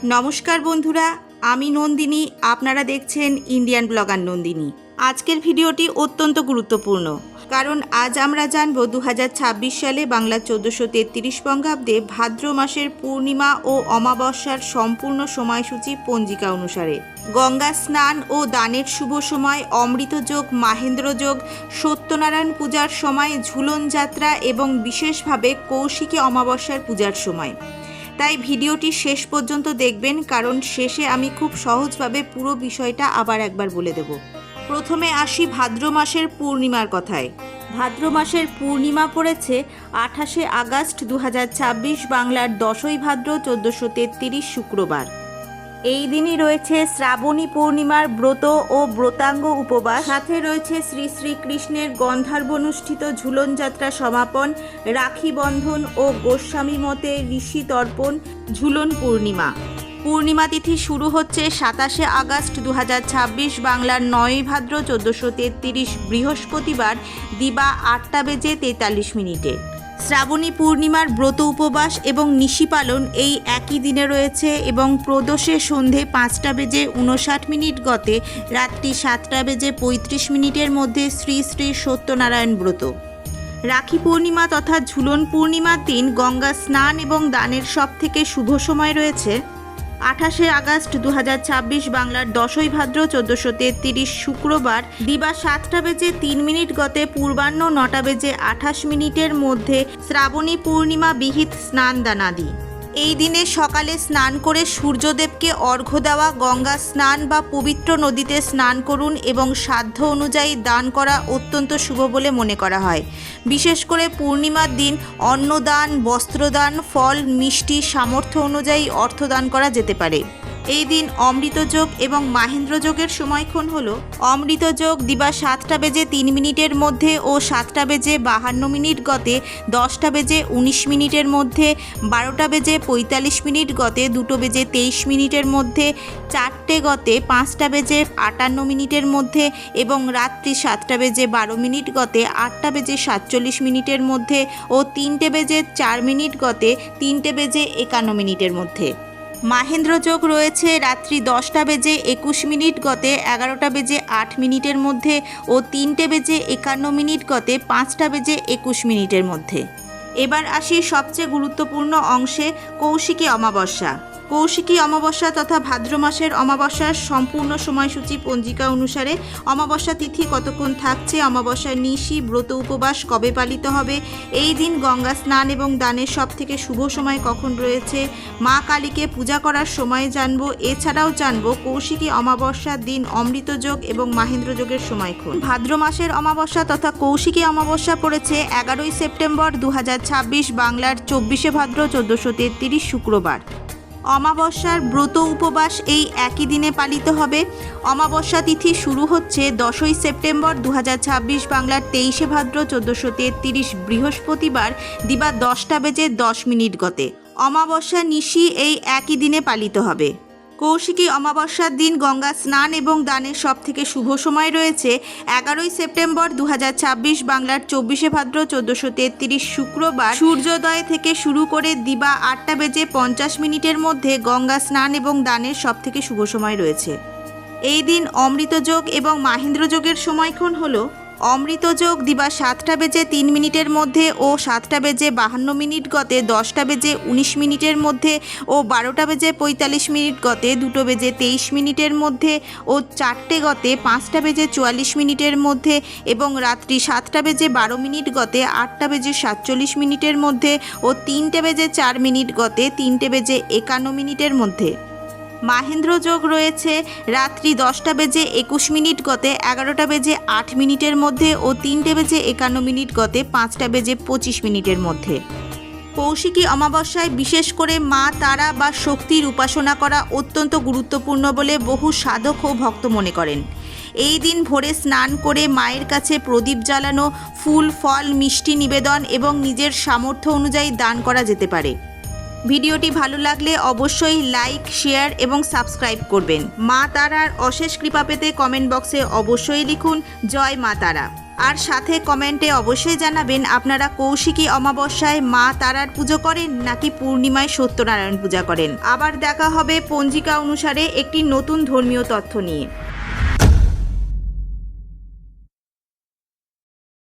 নমস্কার বন্ধুরা, আমি নন্দিনী। আপনারা দেখছেন ইন্ডিয়ান ব্লগার নন্দিনী। আজকের ভিডিওটি অত্যন্ত গুরুত্বপূর্ণ, কারণ আজ আমরা জানব 2026 সালে বাংলা 1433 বঙ্গাব্দে ভাদ্র মাসের পূর্ণিমা ও অমাবস্যার সম্পূর্ণ সময়সূচি পঞ্জিকা অনুসারে। গঙ্গা স্নান ও দানের শুভ সময়, অমৃত যোগ, মাহেন্দ্র যোগ, সত্যনারায়ণ পূজার সময়, ঝুলন যাত্রা এবং বিশেষভাবে কৌশিকী অমাবস্যার পূজার সময়। তাই ভিডিওটি শেষ পর্যন্ত দেখবেন, কারণ শেষে আমি খুব সহজভাবে পুরো বিষয়টা আবার একবার বলে দেব। প্রথমে আসি ভাদ্র মাসের পূর্ণিমার কথায়। ভাদ্র মাসের পূর্ণিমা পড়েছে 28শে আগস্ট 2026, বাংলার 10ই ভাদ্র 1433 শুক্রবার। এই দিনই রয়েছে শ্রাবণী পূর্ণিমার ব্রত ও ব্রতাঙ্গ উপবাস, সাথে রয়েছে শ্রী শ্রীকৃষ্ণের গন্ধর্বনুষ্ঠিত ঝুলন যাত্রা সমাপন, রাখি বন্ধন ও গোস্বামী মতে ঋষি তর্পণ, ঝুলন পূর্ণিমা। পূর্ণিমা তিথি শুরু হচ্ছে 27শে আগস্ট 2026, বাংলার 9ই ভাদ্র 1433 বৃহস্পতিবার দিবা 8:43। শ্রাবণী পূর্ণিমার ব্রত উপবাস এবং নিশি পালন এই একই দিনে রয়েছে এবং প্রদোষে সন্ধে 5:59 গতে রাত্রি 7:35 মধ্যে শ্রী শ্রী সত্যনারায়ণ ব্রত। রাখি পূর্ণিমা তথা ঝুলন পূর্ণিমার দিন গঙ্গা স্নান এবং দানের সবথেকে শুভ সময় রয়েছে 28শে আগস্ট 2026, বাংলার 10ই ভাদ্র 1433 শুক্রবার দিবা 7:03 গতে পূর্বাহ্ন 9:28 মধ্যে শ্রাবণী পূর্ণিমা বিহিত স্নান দানাদি। এই দিনে সকালে স্নান করে সূর্যদেবকে অর্ঘ্য দেওয়া, গঙ্গা স্নান বা পবিত্র নদীতে স্নান করুন এবং সাধ্য অনুযায়ী দান করা অত্যন্ত শুভ বলে মনে করা হয়। বিশেষ করে পূর্ণিমার দিন অন্নদান, বস্ত্রদান, ফল, মিষ্টি সামর্থ্য অনুযায়ী অর্থদান করা যেতে পারে। এই দিন অমৃত যোগ এবং মাহেন্দ্র যোগের সময়ক্ষণ হল অমৃত যোগ দিবা 7:03 মধ্যে ও 7:52 গতে 10:19 মধ্যে, 12:45 গতে 2:23 মধ্যে, 4টে গতে 5:58 মধ্যে এবং রাত্রি 7:12 গতে 8:47 মধ্যে ও 3:04 গতে 3:51 মধ্যে। মাহেন্দ্র যোগ রয়েছে রাত্রি 10:21 গতে 11:08 মধ্যে ও 3:51 গতে 5:21 মধ্যে। এবার আসি সবচেয়ে গুরুত্বপূর্ণ অংশে, কৌশিকী অমাবস্যা। কৌশিকী অমাবস্যা তথা ভাদ্র মাসের অমাবস্যার সম্পূর্ণ সময়সূচি পঞ্জিকা অনুসারে। অমাবস্যা তিথি কতক্ষণ থাকছে, অমাবস্যার নিশি ব্রত উপবাস কবে পালিত হবে, এই দিন গঙ্গা স্নান এবং দানের সবথেকে শুভ সময় কখন রয়েছে, মা কালীকে পূজা করার সময় জানবো। এছাড়াও জানবো কৌশিকী অমাবস্যার দিন অমৃত যোগ এবং মাহেন্দ্র যোগের সময়ক্ষণ। ভাদ্র মাসের অমাবস্যা তথা কৌশিকী অমাবস্যা পড়েছে 11ই সেপ্টেম্বর 2026, বাংলার 24শে ভাদ্র 1433 শুক্রবার। অমাবস্যার ব্রত উপবাস এই একই দিনে পালিত হবে। অমাবস্যা তিথি শুরু হচ্ছে 10ই সেপ্টেম্বর 2026, বাংলার 23শে ভাদ্র 1433 বৃহস্পতিবার দিবা 10:10 গতে। অমাবস্যা নিশি এই একই দিনে পালিত হবে। কৌশিকী অমাবস্যার দিন গঙ্গা স্নান এবং দানের সবথেকে শুভ সময় রয়েছে 11ই সেপ্টেম্বর 2026, বাংলার 24শে ভাদ্র 1433 শুক্রবার সূর্যোদয় থেকে শুরু করে দিবা 8:50 মধ্যে গঙ্গা স্নান এবং দানের সবথেকে শুভ সময় রয়েছে। এই দিন অমৃত যোগ এবং মাহেন্দ্র যোগের সময়ক্ষণ হল অমৃত যোগ দিবা 7:03 মধ্যে ও 7:52 গতে 10:19 মধ্যে ও 12:45 গতে 2:23 মধ্যে ও 4টে গতে 5:44 মধ্যে এবং রাত্রি 7:12 গতে 8:47 মধ্যে ও 3:04 গতে 3:51 মধ্যে। মাহেন্দ্র যোগ রয়েছে রাত্রি 10:21 গতে 11:08 মধ্যে ও 3:51 গতে 5:25 মধ্যে। কৌশিকী অমাবস্যায় বিশেষ করে মা তারা বা শক্তির উপাসনা করা অত্যন্ত গুরুত্বপূর্ণ বলে বহু সাধক ও ভক্ত মনে করেন। এই দিন ভোরে স্নান করে মায়ের কাছে প্রদীপ জ্বালানো, ফুল, ফল, মিষ্টি নিবেদন এবং নিজের সামর্থ্য অনুযায়ী দান করা যেতে পারে। ভিডিওটি ভালো লাগলে অবশ্যই লাইক, শেয়ার এবং সাবস্ক্রাইব করবেন। মা তারার অশেষ কৃপা পেতে কমেন্ট বক্সে অবশ্যই লিখুন জয় মা তারা। আর সাথে কমেন্টে অবশ্যই জানাবেন আপনারা কৌশিকী অমাবস্যায় মা তারার পুজো করেন নাকি পূর্ণিমায় সত্যনারায়ণ পূজা করেন। আবার দেখা হবে পঞ্জিকা অনুসারে একটি নতুন ধর্মীয় তথ্য নিয়ে।